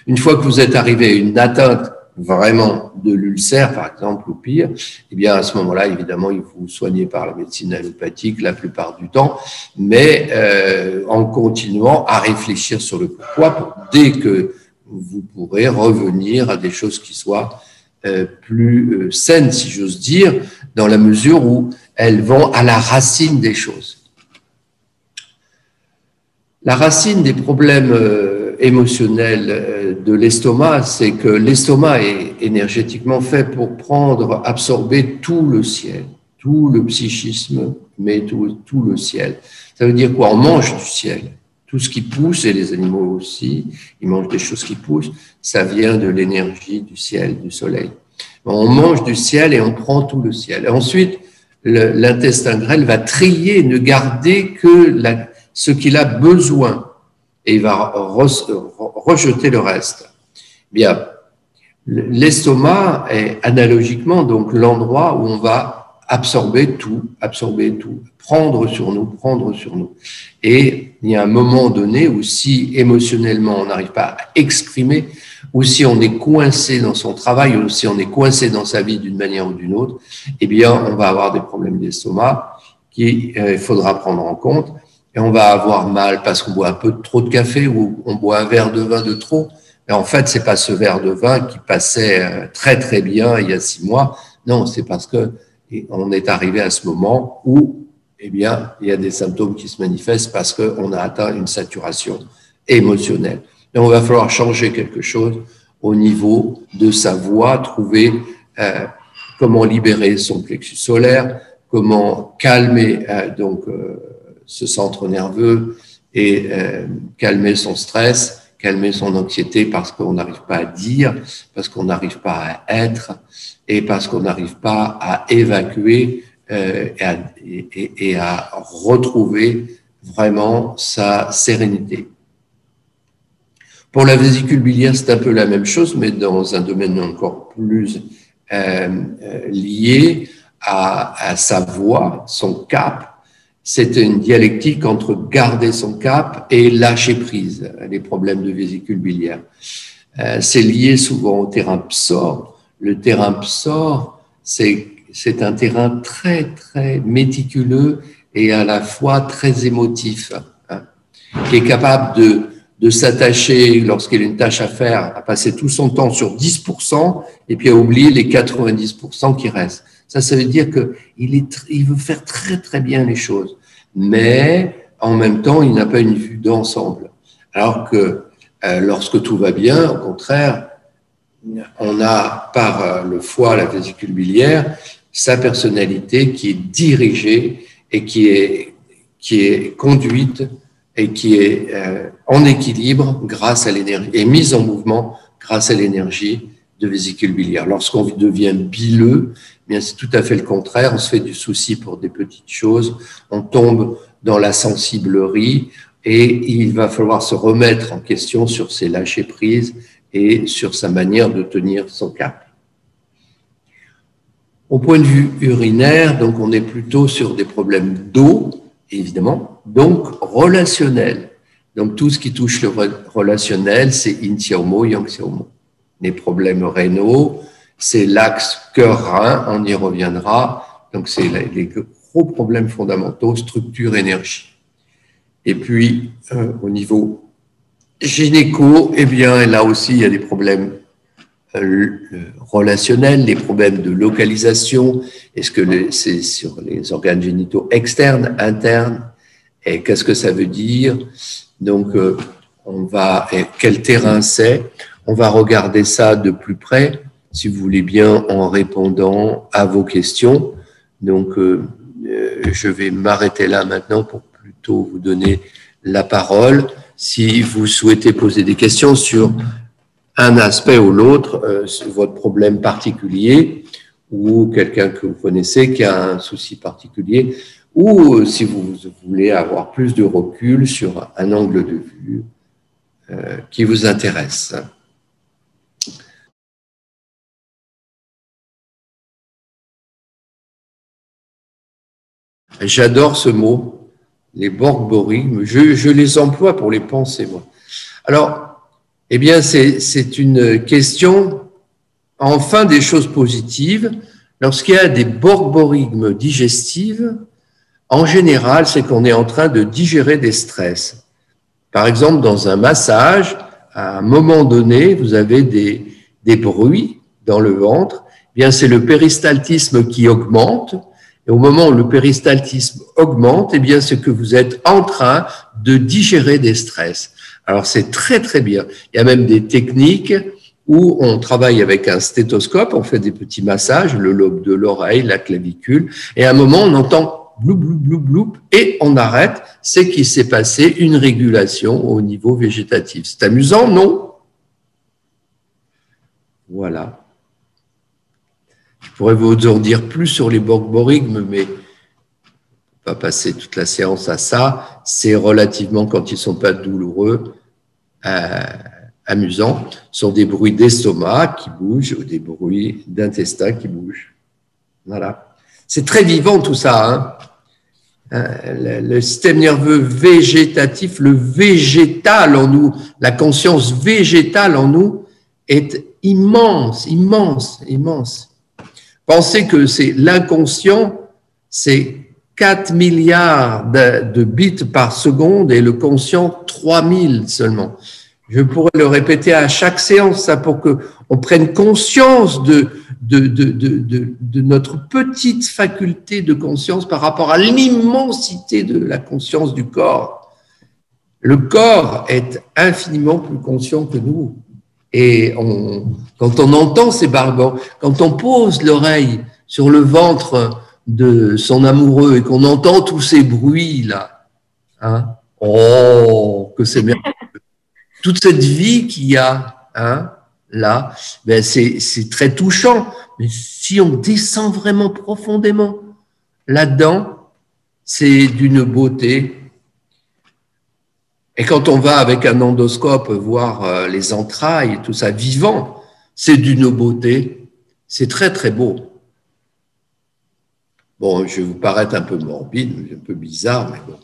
Une fois que vous êtes arrivé à une atteinte vraiment de l'ulcère, par exemple, ou pire, eh bien, à ce moment-là, évidemment, il faut vous soigner par la médecine allopathique la plupart du temps, mais en continuant à réfléchir sur le pourquoi, pour dès que vous pourrez revenir à des choses qui soient plus saines, si j'ose dire, dans la mesure où elles vont à la racine des choses. La racine des problèmes émotionnels de l'estomac, c'est que l'estomac est énergétiquement fait pour prendre, absorber tout le ciel, tout le psychisme, mais tout le ciel. Ça veut dire quoi? On mange du ciel. Tout ce qui pousse, et les animaux aussi, ils mangent des choses qui poussent, ça vient de l'énergie du ciel, du soleil. On mange du ciel et on prend tout le ciel. Et ensuite, l'intestin grêle va trier, ne garder que ce qu'il a besoin et il va rejeter le reste. Bien, l'estomac est analogiquement donc l'endroit où on va absorber tout, prendre sur nous. Et il y a un moment donné où si émotionnellement on n'arrive pas à exprimer, ou si on est coincé dans son travail, ou si on est coincé dans sa vie d'une manière ou d'une autre, eh bien on va avoir des problèmes d'estomac qu'il faudra prendre en compte. Et on va avoir mal parce qu'on boit un peu trop de café ou on boit un verre de vin de trop. Mais en fait, c'est pas ce verre de vin qui passait très très bien il y a 6 mois. Non, c'est parce que on est arrivé à ce moment où, eh bien, il y a des symptômes qui se manifestent parce qu'on a atteint une saturation émotionnelle. Et on va falloir changer quelque chose au niveau de sa voix, trouver comment libérer son plexus solaire, comment calmer ce centre nerveux et calmer son stress, calmer son anxiété parce qu'on n'arrive pas à dire, parce qu'on n'arrive pas à être et parce qu'on n'arrive pas à évacuer et à retrouver vraiment sa sérénité. Pour la vésicule biliaire, c'est un peu la même chose, mais dans un domaine encore plus lié à sa voix, son cap. C'est une dialectique entre garder son cap et lâcher prise, les problèmes de vésicule biliaire. C'est lié souvent au terrain psor. Le terrain psor, c'est un terrain très, très méticuleux et à la fois très émotif, hein, qui est capable de s'attacher, lorsqu'il a une tâche à faire, à passer tout son temps sur 10% et puis à oublier les 90% qui restent. Ça veut dire qu'il veut faire très, très bien les choses. Mais en même temps, il n'a pas une vue d'ensemble. Alors que lorsque tout va bien, au contraire, on a par le foie, la vésicule biliaire, sa personnalité qui est dirigée et qui est conduite et qui est en équilibre grâce à l'énergie, et mise en mouvement grâce à l'énergie de vésicule biliaire. Lorsqu'on devient bileux, bien c'est tout à fait le contraire, on se fait du souci pour des petites choses, on tombe dans la sensiblerie et il va falloir se remettre en question sur ses lâcher-prises et sur sa manière de tenir son cap. Au point de vue urinaire, donc on est plutôt sur des problèmes d'eau, évidemment, donc relationnel. Donc tout ce qui touche le relationnel, c'est yin xiaomo, yang xiaomo. Les problèmes rénaux, c'est l'axe cœur-rein, on y reviendra. Donc c'est les gros problèmes fondamentaux, structure, énergie. Et puis au niveau gynéco, eh bien là aussi il y a des problèmes relationnels, les problèmes de localisation. Est-ce que c'est sur les organes génitaux externes, internes? Et qu'est-ce que ça veut dire? Donc, quel terrain c'est? On va regarder ça de plus près, si vous voulez bien, en répondant à vos questions. Donc, je vais m'arrêter là maintenant pour plutôt vous donner la parole. Si vous souhaitez poser des questions sur un aspect ou l'autre, votre problème particulier, ou quelqu'un que vous connaissez qui a un souci particulier, ou si vous voulez avoir plus de recul sur un angle de vue qui vous intéresse. J'adore ce mot, les borborigmes. Je les emploie pour les penser, moi. Alors, eh bien, c'est une question, enfin, des choses positives. Lorsqu'il y a des borborigmes digestives, en général, c'est qu'on est en train de digérer des stress. Par exemple, dans un massage, à un moment donné, vous avez des bruits dans le ventre. Eh bien, c'est le péristaltisme qui augmente. Et au moment où le péristaltisme augmente, eh bien, c'est que vous êtes en train de digérer des stress. Alors, c'est très, très bien. Il y a même des techniques où on travaille avec un stéthoscope, on fait des petits massages, le lobe de l'oreille, la clavicule, et à un moment, on entend bloup, bloup, bloup, bloup, et on arrête. C'est qu'il s'est passé une régulation au niveau végétatif. C'est amusant, non? Voilà. Je pourrais vous en dire plus sur les borborigmes, mais on va pas passer toute la séance à ça. C'est relativement, quand ils sont pas douloureux, amusants. Ce sont des bruits d'estomac qui bougent ou des bruits d'intestin qui bougent. Voilà. C'est très vivant tout ça, hein. Le système nerveux végétatif, le végétal en nous, la conscience végétale en nous est immense, immense, immense. Pensez que c'est l'inconscient, c'est 4 milliards de bits par seconde et le conscient 3000 seulement. Je pourrais le répéter à chaque séance, ça, pour qu'on prenne conscience de notre petite faculté de conscience par rapport à l'immensité de la conscience du corps. Le corps est infiniment plus conscient que nous. Et quand on entend ces barbants, quand on pose l'oreille sur le ventre de son amoureux et qu'on entend tous ces bruits-là, hein, oh, que c'est merveilleux. Toute cette vie qu'il y a, hein, là, ben c'est très touchant. Mais si on descend vraiment profondément là-dedans, c'est d'une beauté. Et quand on va avec un endoscope voir les entrailles, tout ça vivant, c'est d'une beauté. C'est très, très beau. Bon, je vais vous paraître un peu morbide, un peu bizarre, mais bon.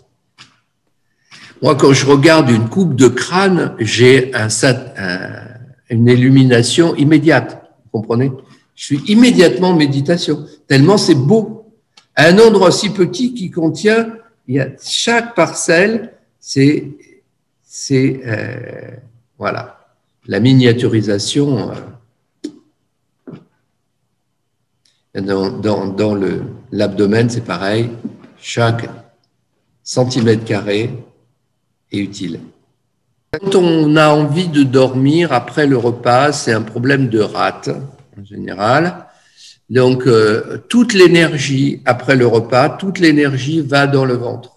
Moi, quand je regarde une coupe de crâne, j'ai une illumination immédiate, vous comprenez? Je suis immédiatement en méditation, tellement c'est beau. À un endroit si petit qui contient, chaque parcelle, c'est voilà, la miniaturisation. Dans l'abdomen, c'est pareil, chaque centimètre carré est utile. Quand on a envie de dormir après le repas, c'est un problème de rate en général. Donc, toute l'énergie après le repas, toute l'énergie va dans le ventre.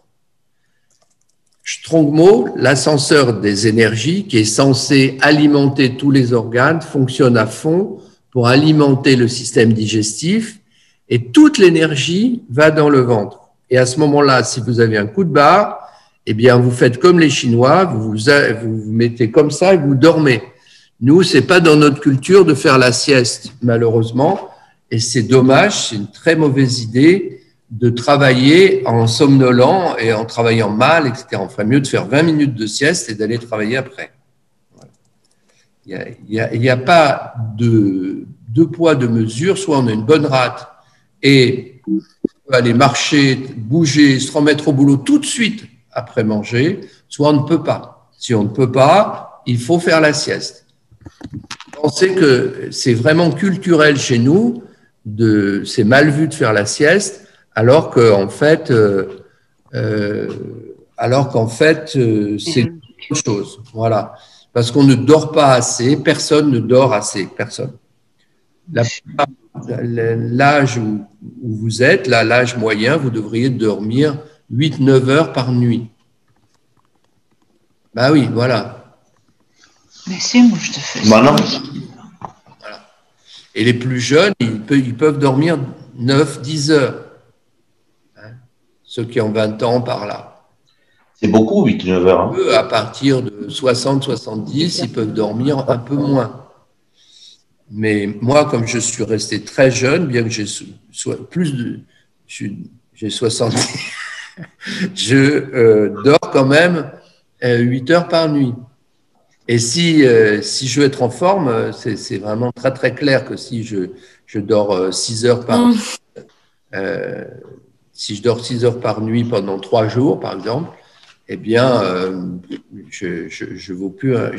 Strongmo, l'ascenseur des énergies qui est censé alimenter tous les organes, fonctionne à fond pour alimenter le système digestif et toute l'énergie va dans le ventre. Et à ce moment-là, si vous avez un coup de barre, eh bien, vous faites comme les Chinois, vous vous mettez comme ça et vous dormez. Nous, c'est pas dans notre culture de faire la sieste, malheureusement, et c'est dommage, c'est une très mauvaise idée de travailler en somnolent et en travaillant mal, etc. On ferait mieux de faire 20 minutes de sieste et d'aller travailler après. Il n'y a pas de poids, de mesure. Soit on a une bonne rate et on peut aller marcher, bouger, se remettre au boulot tout de suite après manger, soit on ne peut pas. Si on ne peut pas, il faut faire la sieste. Pensez que c'est vraiment culturel chez nous, c'est mal vu de faire la sieste, alors qu'en fait, c'est une chose. Voilà. Parce qu'on ne dort pas assez, personne ne dort assez, personne. L'âge où vous êtes, là, l'âge moyen, vous devriez dormir 8-9 heures par nuit. Ben oui, voilà. Mais si, moi je te fais ça. Voilà. Et les plus jeunes, ils peuvent dormir 9-10 heures. Hein, ceux qui ont 20 ans par là. C'est beaucoup, 8-9 heures. Hein. Eux, à partir de 60-70, ils peuvent dormir un peu moins. Mais moi, comme je suis resté très jeune, bien que j'ai 70, je dors quand même 8 heures par nuit. Et si je veux être en forme, c'est vraiment très très clair que si je dors 6 heures par nuit, si je dors 6 heures par nuit pendant 3 jours, par exemple, eh bien, je vaux plus un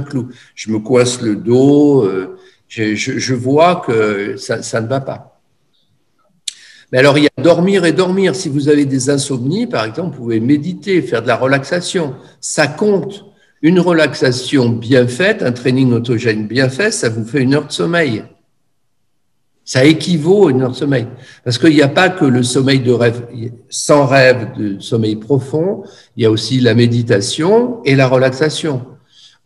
clou. Je me coince le dos, je vois que ça ne va pas. Mais alors, il y a dormir et dormir. Si vous avez des insomnies, par exemple, vous pouvez méditer, faire de la relaxation. Ça compte. Une relaxation bien faite, un training autogène bien fait, ça vous fait 1 heure de sommeil. Ça équivaut à 1 heure de sommeil. Parce qu'il n'y a pas que le sommeil de rêve, sans rêve, de sommeil profond, il y a aussi la méditation et la relaxation.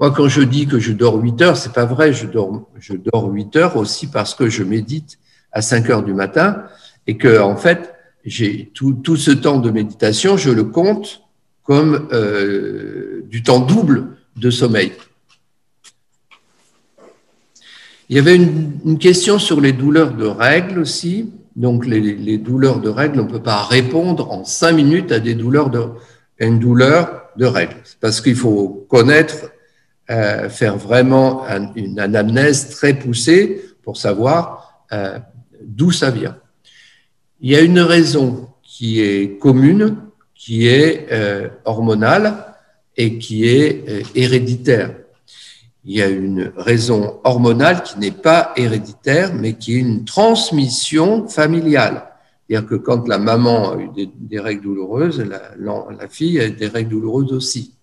Moi, quand je dis que je dors 8 heures, c'est pas vrai, je dors 8 heures aussi parce que je médite à 5 heures du matin et que, en fait, j'ai tout ce temps de méditation, je le compte comme du temps double de sommeil. Il y avait une question sur les douleurs de règles aussi. Donc, les douleurs de règles, on ne peut pas répondre en 5 minutes à une douleur de règles. Parce qu'il faut connaître, faire vraiment une anamnèse très poussée pour savoir d'où ça vient. Il y a une raison qui est commune, qui est hormonale et qui est héréditaire. Il y a une raison hormonale qui n'est pas héréditaire, mais qui est une transmission familiale. C'est-à-dire que quand la maman a eu des règles douloureuses, la fille a eu des règles douloureuses aussi.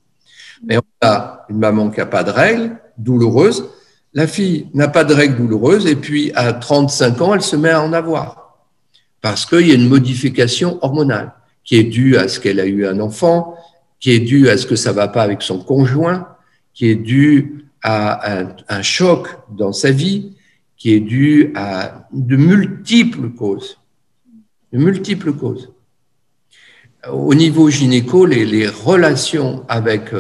Mais on a une maman qui n'a pas de règles douloureuses, la fille n'a pas de règles douloureuses, et puis à 35 ans, elle se met à en avoir. Parce qu'il y a une modification hormonale qui est due à ce qu'elle a eu un enfant, qui est due à ce que ça ne va pas avec son conjoint, qui est due à un choc dans sa vie, qui est dû à de multiples causes. De multiples causes. Au niveau gynéco, les relations avec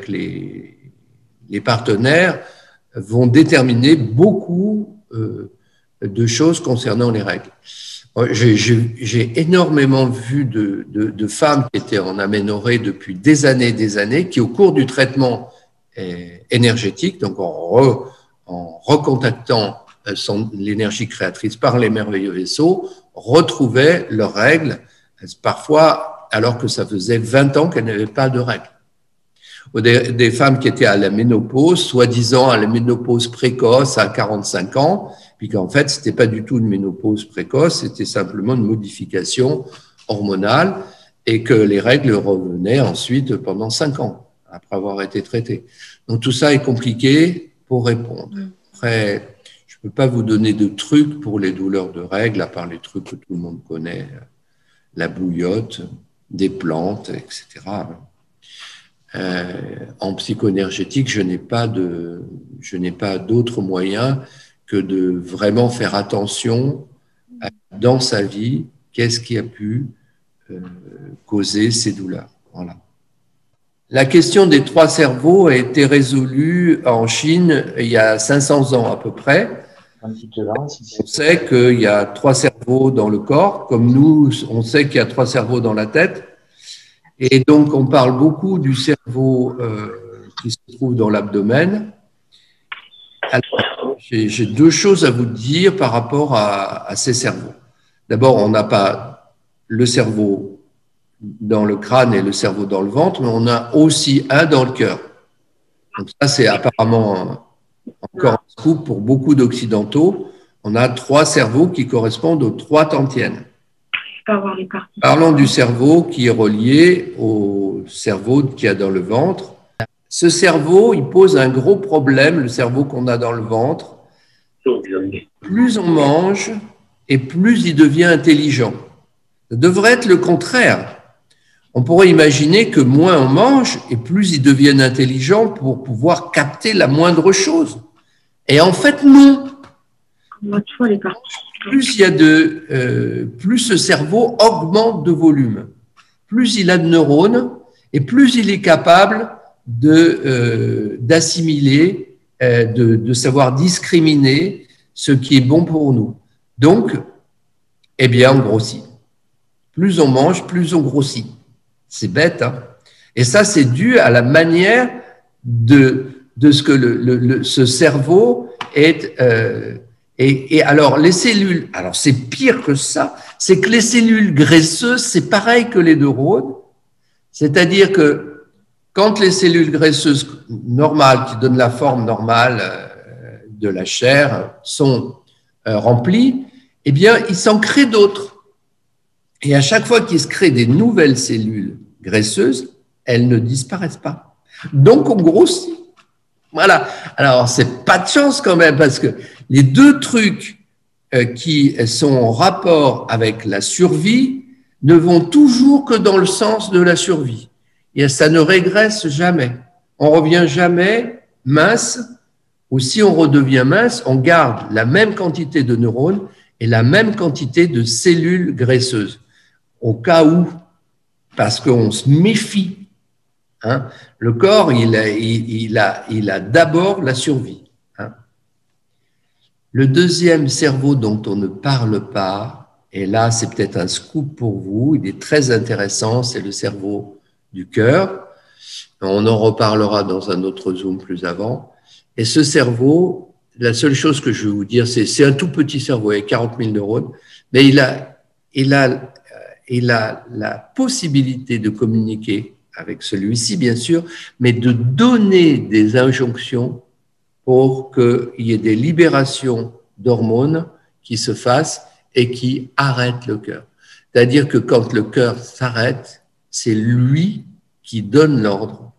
les partenaires vont déterminer beaucoup de choses concernant les règles. J'ai énormément vu de femmes qui étaient en aménorrhée depuis des années, qui au cours du traitement énergétique, donc en recontactant l'énergie créatrice par les merveilleux vaisseaux, retrouvaient leurs règles, parfois alors que ça faisait 20 ans qu'elles n'avaient pas de règles. Des femmes qui étaient à la ménopause, soi-disant à la ménopause précoce à 45 ans, puis qu'en fait, ce n'était pas du tout une ménopause précoce, c'était simplement une modification hormonale et que les règles revenaient ensuite pendant 5 ans, après avoir été traitées. Donc tout ça est compliqué pour répondre. Après, je ne peux pas vous donner de trucs pour les douleurs de règles, à part les trucs que tout le monde connaît, la bouillotte, des plantes, etc. En psychoénergétique, je n'ai pas d'autre moyen que de vraiment faire attention dans sa vie, qu'est-ce qui a pu causer ces douleurs. Voilà. La question des 3 cerveaux a été résolue en Chine il y a 500 ans à peu près. On sait qu'il y a 3 cerveaux dans le corps, comme nous, on sait qu'il y a 3 cerveaux dans la tête. Et donc, on parle beaucoup du cerveau qui se trouve dans l'abdomen. J'ai 2 choses à vous dire par rapport à ces cerveaux. D'abord, on n'a pas le cerveau dans le crâne et le cerveau dans le ventre, mais on a aussi un dans le cœur. Donc ça, c'est apparemment encore un scoop pour beaucoup d'occidentaux. On a 3 cerveaux qui correspondent aux 3 tantièmes. Parlons du cerveau qui est relié au cerveau qu'il y a dans le ventre. Ce cerveau, il pose un gros problème, le cerveau qu'on a dans le ventre. Plus on mange et plus il devient intelligent. Ça devrait être le contraire. On pourrait imaginer que moins on mange et plus ils deviennent intelligents pour pouvoir capter la moindre chose. Et en fait, non. Plus plus ce cerveau augmente de volume, plus il a de neurones et plus il est capable d'assimiler, de savoir discriminer ce qui est bon pour nous. Donc, eh bien, on grossit. Plus on mange, plus on grossit. C'est bête, hein? Et ça, c'est dû à la manière de ce que ce cerveau est. Et alors, les cellules, alors c'est pire que ça, c'est que les cellules graisseuses, c'est pareil que les neurones, c'est-à-dire que quand les cellules graisseuses normales, qui donnent la forme normale de la chair, sont remplies, eh bien, il s'en crée d'autres. Et à chaque fois qu'il se crée des nouvelles cellules graisseuses, elles ne disparaissent pas. Donc, on grossit. Voilà. Alors, c'est pas de chance quand même, parce que les 2 trucs qui sont en rapport avec la survie ne vont toujours que dans le sens de la survie. Et ça ne régresse jamais. On revient jamais mince, ou si on redevient mince, on garde la même quantité de neurones et la même quantité de cellules graisseuses. Au cas où, parce qu'on se méfie. Hein, le corps, il a d'abord la survie. Hein. Le deuxième cerveau dont on ne parle pas, et là c'est peut-être un scoop pour vous, il est très intéressant, c'est le cerveau du cœur. On en reparlera dans un autre Zoom plus avant. Et ce cerveau, la seule chose que je vais vous dire, c'est un tout petit cerveau, il y a 40 000 neurones, mais il a la possibilité de communiquer avec celui-ci, bien sûr, mais de donner des injonctions pour qu'il y ait des libérations d'hormones qui se fassent et qui arrêtent le cœur. C'est-à-dire que quand le cœur s'arrête, c'est lui qui donne l'ordre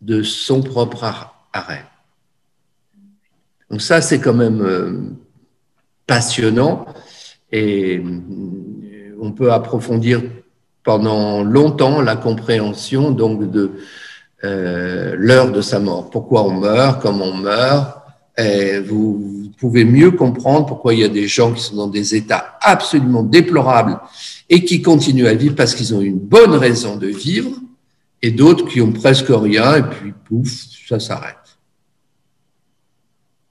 de son propre arrêt. Donc ça, c'est quand même passionnant et on peut approfondir pendant longtemps la compréhension donc de l'heure de sa mort. Pourquoi on meurt, comment on meurt. Et vous pouvez mieux comprendre pourquoi il y a des gens qui sont dans des états absolument déplorables et qui continuent à vivre parce qu'ils ont une bonne raison de vivre, et d'autres qui ont presque rien et puis pouf, ça s'arrête.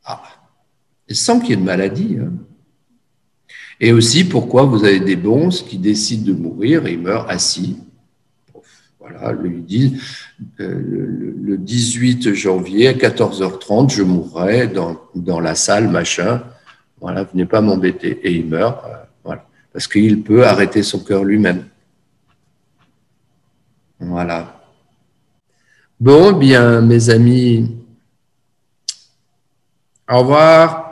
Ah. Et sans qu'il y ait de maladie. Hein. Et aussi pourquoi vous avez des bonzes qui décident de mourir et ils meurent assis. voilà, lui dit le 18 janvier à 14h30, je mourrai dans la salle, machin. Voilà, venez pas m'embêter. Et il meurt, voilà, parce qu'il peut arrêter son cœur lui-même. Voilà. Bon, bien, mes amis, au revoir.